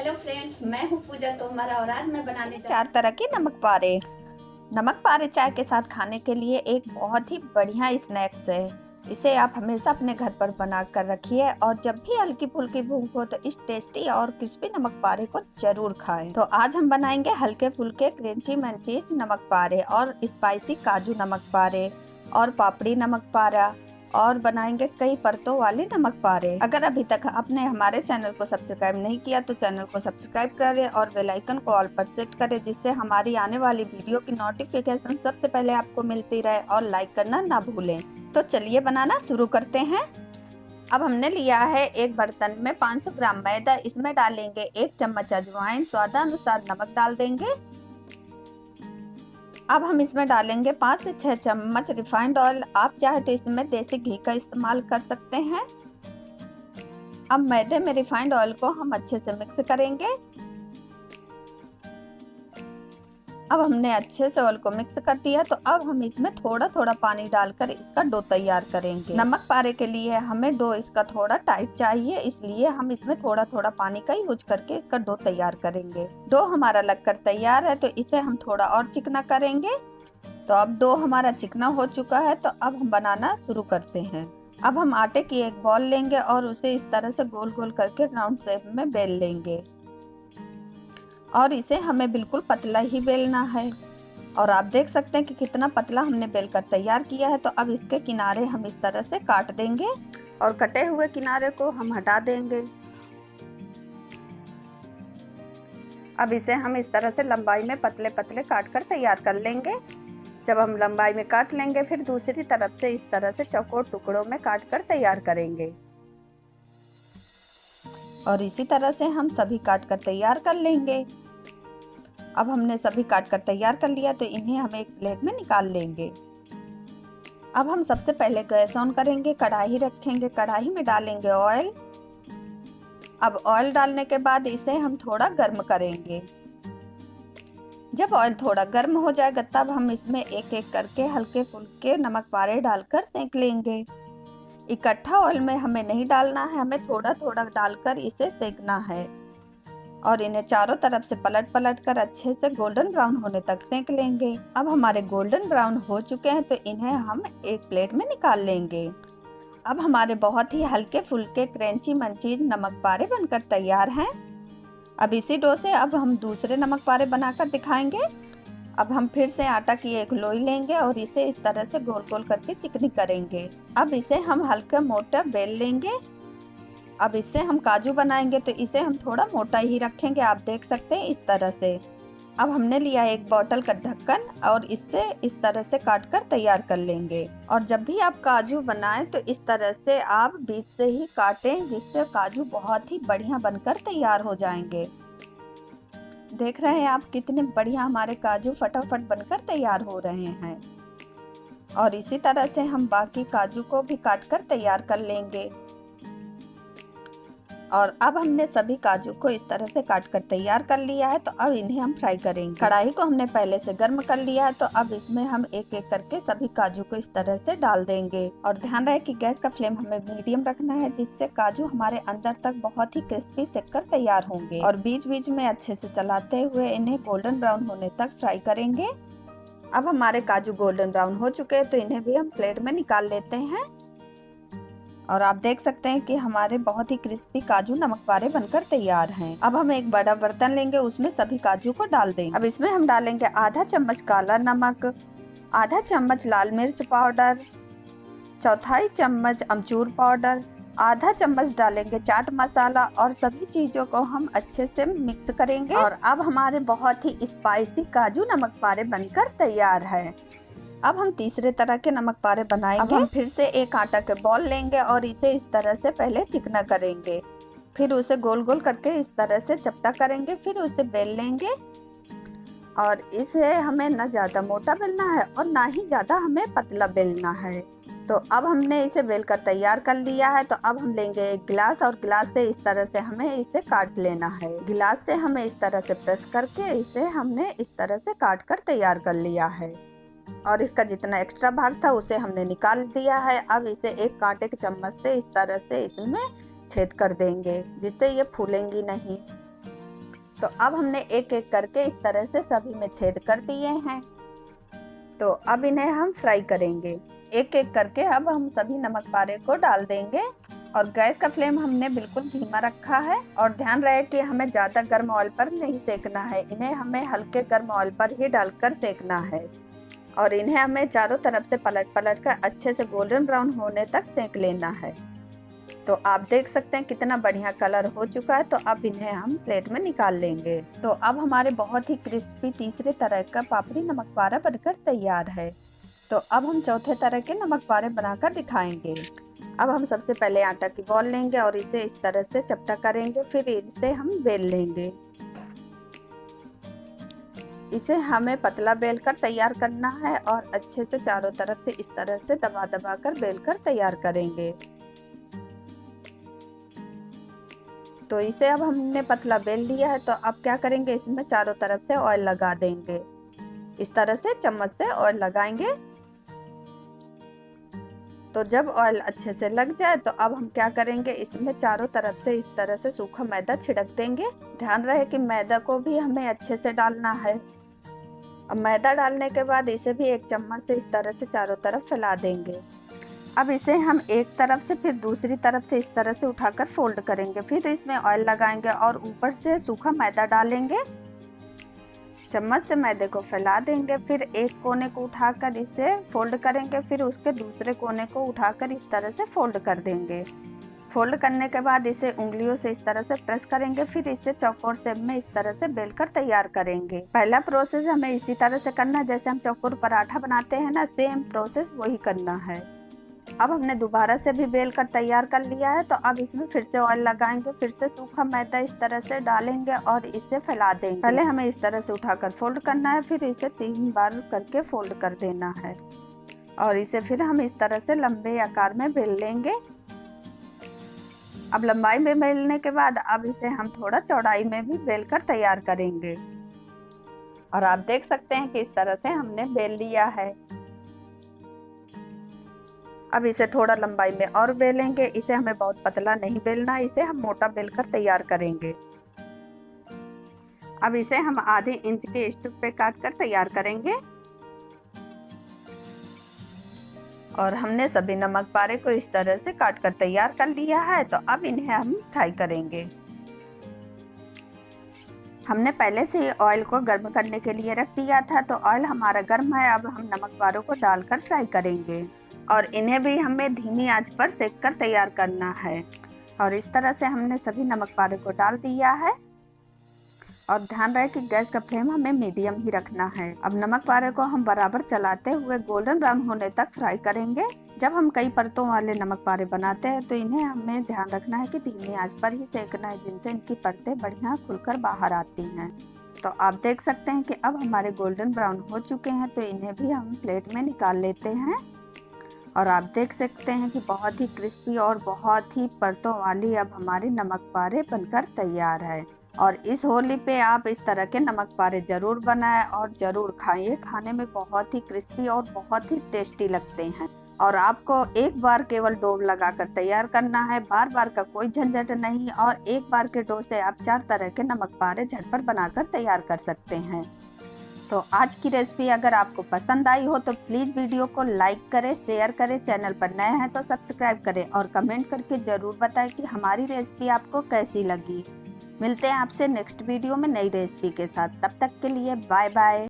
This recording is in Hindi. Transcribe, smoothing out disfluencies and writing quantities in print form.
हेलो फ्रेंड्स, मैं हूँ पूजा तोमर और आज मैं बनाने जा 4 तरह के नमक पारे। नमक पारे चाय के साथ खाने के लिए एक बहुत ही बढ़िया स्नैक्स है। इसे आप हमेशा अपने घर पर बना कर रखिए और जब भी हल्की फुल्की भूख हो तो इस टेस्टी और क्रिस्पी नमक पारे को जरूर खाएं। तो आज हम बनाएंगे हल्के फुल्के क्रंची मंचीज नमक पारे और स्पाइसी काजू नमक पारे और पापड़ी नमक पारा और बनाएंगे कई परतों वाले नमक पारे। अगर अभी तक आपने हमारे चैनल को सब्सक्राइब नहीं किया तो चैनल को सब्सक्राइब करें और बेल आइकन को ऑल पर सेट करें, जिससे हमारी आने वाली वीडियो की नोटिफिकेशन सबसे पहले आपको मिलती रहे और लाइक करना ना भूलें। तो चलिए बनाना शुरू करते हैं। अब हमने लिया है एक बर्तन में 500 ग्राम मैदा, इसमें डालेंगे 1 चम्मच अजवाइन, स्वादानुसार नमक डाल देंगे। अब हम इसमें डालेंगे 5 से 6 चम्मच रिफाइंड ऑयल। आप चाहे तो इसमें देसी घी का इस्तेमाल कर सकते हैं। अब मैदे में रिफाइंड ऑयल को हम अच्छे से मिक्स करेंगे। अब हमने अच्छे से ऑयल को मिक्स कर दिया तो अब हम इसमें थोड़ा थोड़ा पानी डालकर इसका डो तैयार करेंगे। नमक पारे के लिए हमें डो इसका थोड़ा टाइट चाहिए, इसलिए हम इसमें थोड़ा थोड़ा पानी का यूज करके इसका डो तैयार करेंगे। डो हमारा लगकर तैयार है तो इसे हम थोड़ा और चिकना करेंगे। तो अब डो हमारा चिकना हो चुका है तो अब हम बनाना शुरू करते हैं। अब हम आटे की एक बॉल लेंगे और उसे इस तरह से गोल गोल करके राउंड शेप में बेल लेंगे और इसे हमें बिल्कुल पतला ही बेलना है। और आप देख सकते हैं कि कितना पतला हमने बेलकर तैयार किया है। तो अब इसके किनारे हम इस तरह से काट देंगे और कटे हुए किनारे को हम हटा देंगे। अब इसे हम इस तरह से लंबाई में पतले पतले काट कर तैयार कर लेंगे। जब हम लंबाई में काट लेंगे फिर दूसरी तरफ से इस तरह से चौकोर टुकड़ों में काट कर तैयार करेंगे और इसी तरह से हम सभी काट कर तैयार कर लेंगे। अब हमने सभी काट कर तैयार कर लिया तो इन्हें हम एक प्लेट में निकाल लेंगे। अब हम सबसे पहले गैस ऑन करेंगे, कढ़ाई रखेंगे, कढ़ाई में डालेंगे ऑयल। अब ऑयल डालने के बाद इसे हम थोड़ा गर्म करेंगे। जब ऑयल थोड़ा गर्म हो जाएगा तब हम इसमें एक एक करके हल्के फुल्के नमक पारे डालकर सेंक लेंगे। इकट्ठा ऑयल में हमें नहीं डालना है, हमें थोड़ा थोड़ा डालकर इसे सेकना है और इन्हें चारों तरफ से पलट पलट कर अच्छे से गोल्डन ब्राउन होने तक सेंक लेंगे। अब हमारे गोल्डन ब्राउन हो चुके हैं तो इन्हें हम एक प्लेट में निकाल लेंगे। अब हमारे बहुत ही हल्के फुल्के क्रंची मंचीज नमक पारे बनकर तैयार हैं। अब इसी डो से अब हम दूसरे नमक पारे बनाकर दिखाएंगे। अब हम फिर से आटा की एक लोई लेंगे और इसे इस तरह से गोल गोल करके चिकनी करेंगे। अब इसे हम हल्का मोटा बेल लेंगे। अब इससे हम काजू बनाएंगे तो इसे हम थोड़ा मोटा ही रखेंगे, आप देख सकते हैं इस तरह से। अब हमने लिया एक बोतल का ढक्कन और इससे इस तरह से काट कर तैयार कर लेंगे। और जब भी आप काजू बनाएं तो इस तरह से आप बीच से ही काटें, जिससे काजू बहुत ही बढ़िया बनकर तैयार हो जाएंगे। देख रहे हैं आप कितने बढ़िया हमारे काजू फटाफट बनकर तैयार हो रहे हैं। और इसी तरह से हम बाकी काजू को भी काट कर तैयार कर लेंगे। और अब हमने सभी काजू को इस तरह से काट कर तैयार कर लिया है तो अब इन्हें हम फ्राई करेंगे। कढ़ाई को हमने पहले से गर्म कर लिया है तो अब इसमें हम एक एक करके सभी काजू को इस तरह से डाल देंगे। और ध्यान रहे कि गैस का फ्लेम हमें मीडियम रखना है, जिससे काजू हमारे अंदर तक बहुत ही क्रिस्पी सेक कर तैयार होंगे। और बीच बीच में अच्छे से चलाते हुए इन्हें गोल्डन ब्राउन होने तक फ्राई करेंगे। अब हमारे काजू गोल्डन ब्राउन हो चुके हैं तो इन्हें भी हम प्लेट में निकाल लेते हैं। और आप देख सकते हैं कि हमारे बहुत ही क्रिस्पी काजू नमक पारे बनकर तैयार हैं। अब हम एक बड़ा बर्तन लेंगे, उसमें सभी काजू को डाल देंगे। अब इसमें हम डालेंगे आधा चम्मच काला नमक, आधा चम्मच लाल मिर्च पाउडर, चौथाई चम्मच अमचूर पाउडर, आधा चम्मच डालेंगे चाट मसाला और सभी चीजों को हम अच्छे से मिक्स करेंगे। और अब हमारे बहुत ही स्पाइसी काजू नमक पारे बनकर तैयार है। अब हम तीसरे तरह के नमक पारे बनाएंगे। अब हम फिर से एक आटा के बॉल लेंगे और इसे इस तरह से पहले चिकना करेंगे, फिर उसे गोल गोल करके इस तरह से चपटा करेंगे, फिर उसे बेल लेंगे। और इसे हमें ना ज्यादा मोटा बेलना है और ना ही ज्यादा हमें पतला बेलना है। तो अब हमने इसे बेल कर तैयार कर लिया है। तो अब हम लेंगे एक गिलास और गिलास से इस तरह से हमें इसे काट लेना है। गिलास से हमें इस तरह से प्रेस करके इसे हमने इस तरह से काट कर तैयार कर लिया है। और इसका जितना एक्स्ट्रा भाग था उसे हमने निकाल दिया है। अब इसे एक कांटे के चम्मच से इस तरह से इसमें छेद कर देंगे, जिससे ये फूलेंगी नहीं। तो अब हमने एक एक करके इस तरह से सभी में छेद कर दिए हैं। तो अब इन्हें हम फ्राई करेंगे। एक एक करके अब हम सभी नमक पारे को डाल देंगे और गैस का फ्लेम हमने बिल्कुल धीमा रखा है। और ध्यान रहे कि हमें ज़्यादा गर्म ऑयल पर नहीं सेकना है, इन्हें हमें हल्के गर्म ऑयल पर ही डालकर सेकना है। और इन्हें हमें चारों तरफ से पलट पलट कर अच्छे से गोल्डन ब्राउन होने तक सेक लेना है। तो आप देख सकते हैं कितना बढ़िया कलर हो चुका है। तो अब इन्हें हम प्लेट में निकाल लेंगे। तो अब हमारे बहुत ही क्रिस्पी तीसरे तरह का पापड़ी नमक पारा बनकर तैयार है। तो अब हम चौथे तरह के नमक पारे बनाकर दिखाएंगे। अब हम सबसे पहले आटा की बॉल लेंगे और इसे इस तरह से चपटा करेंगे, फिर इसे हम बेल लेंगे। इसे हमें पतला बेलकर तैयार करना है और अच्छे से चारों तरफ से इस तरह से दबा दबा कर बेलकर तैयार करेंगे। तो इसे अब हमने पतला बेल लिया है। तो अब क्या करेंगे, इसमें चारों तरफ से ऑयल लगा देंगे। इस तरह से चम्मच से ऑयल लगाएंगे। तो जब ऑयल अच्छे से लग जाए तो अब हम क्या करेंगे, इसमें चारों तरफ से इस तरह से सूखा मैदा छिड़क देंगे। ध्यान रहे कि मैदा को भी हमें अच्छे से डालना है। अब मैदा डालने के बाद इसे भी एक चम्मच से इस तरह से चारों तरफ फैला देंगे। अब इसे हम एक तरफ से फिर दूसरी तरफ से इस तरह से उठाकर फोल्ड करेंगे, फिर इसमें ऑयल लगाएंगे और ऊपर से सूखा मैदा डालेंगे। चम्मच से मैदे को फैला देंगे, फिर एक कोने को उठाकर इसे फोल्ड करेंगे, फिर उसके दूसरे कोने को उठाकर इस तरह से फोल्ड कर देंगे। फोल्ड करने के बाद इसे उंगलियों से इस तरह से प्रेस करेंगे, फिर इसे चौकोर शेप में इस तरह से बेलकर तैयार करेंगे। पहला प्रोसेस हमें इसी तरह से करना है जैसे हम चौकोर पराठा बनाते हैं ना, सेम प्रोसेस वही करना है। अब हमने दोबारा से भी बेल कर तैयार कर लिया है। तो अब इसमें फिर से ऑयल लगाएंगे, फिर से सूखा मैदा इस तरह से डालेंगे और इसे फैला देंगे। पहले हमें इस तरह से उठाकर फोल्ड करना है, फिर इसे 3 बार करके फोल्ड कर देना है और इसे फिर हम इस तरह से लंबे आकार में बेल लेंगे। अब लंबाई में बेलने के बाद अब इसे हम थोड़ा चौड़ाई में भी बेल कर तैयार करेंगे। और आप देख सकते हैं कि इस तरह से हमने बेल लिया है। अब इसे थोड़ा लंबाई में और बेलेंगे। इसे हमें बहुत पतला नहीं बेलना, इसे हम मोटा बेलकर तैयार करेंगे। अब इसे हम आधे इंच के स्ट्रिप पे काट कर तैयार करेंगे। और हमने सभी नमक पारे को इस तरह से काट कर तैयार कर लिया है। तो अब इन्हें हम फ्राई करेंगे। हमने पहले से ही ऑयल को गर्म करने के लिए रख दिया था। तो ऑयल हमारा गर्म है। अब हम नमक पारों को डालकर फ्राई करेंगे और इन्हें भी हमें धीमी आंच पर सेक कर तैयार करना है। और इस तरह से हमने सभी नमक पारे को डाल दिया है। और ध्यान रहे कि गैस का फ्लेम हमें मीडियम ही रखना है। अब नमक पारे को हम बराबर चलाते हुए गोल्डन ब्राउन होने तक फ्राई करेंगे। जब हम कई परतों वाले नमक पारे बनाते हैं तो इन्हें हमें ध्यान रखना है कि धीमी आंच पर ही सेकना है, जिनसे इनकी परतें बढ़िया खुलकर बाहर आती हैं। तो आप देख सकते हैं कि अब हमारे गोल्डन ब्राउन हो चुके हैं। तो इन्हें भी हम प्लेट में निकाल लेते हैं। और आप देख सकते हैं कि बहुत ही क्रिस्पी और बहुत ही परतों वाली अब हमारे नमक पारे बनकर तैयार है। और इस होली पे आप इस तरह के नमक पारे जरूर बनाएं और जरूर खाइए। खाने में बहुत ही क्रिस्पी और बहुत ही टेस्टी लगते हैं। और आपको एक बार केवल डो लगाकर तैयार करना है, बार बार का कोई झंझट नहीं। और एक बार के डो से आप 4 तरह के नमक पारे झटपट बनाकर तैयार कर सकते हैं। तो आज की रेसिपी अगर आपको पसंद आई हो तो प्लीज़ वीडियो को लाइक करें, शेयर करें, चैनल पर नए हैं तो सब्सक्राइब करें और कमेंट करके ज़रूर बताएं कि हमारी रेसिपी आपको कैसी लगी। मिलते हैं आपसे नेक्स्ट वीडियो में नई रेसिपी के साथ। तब तक के लिए बाय बाय।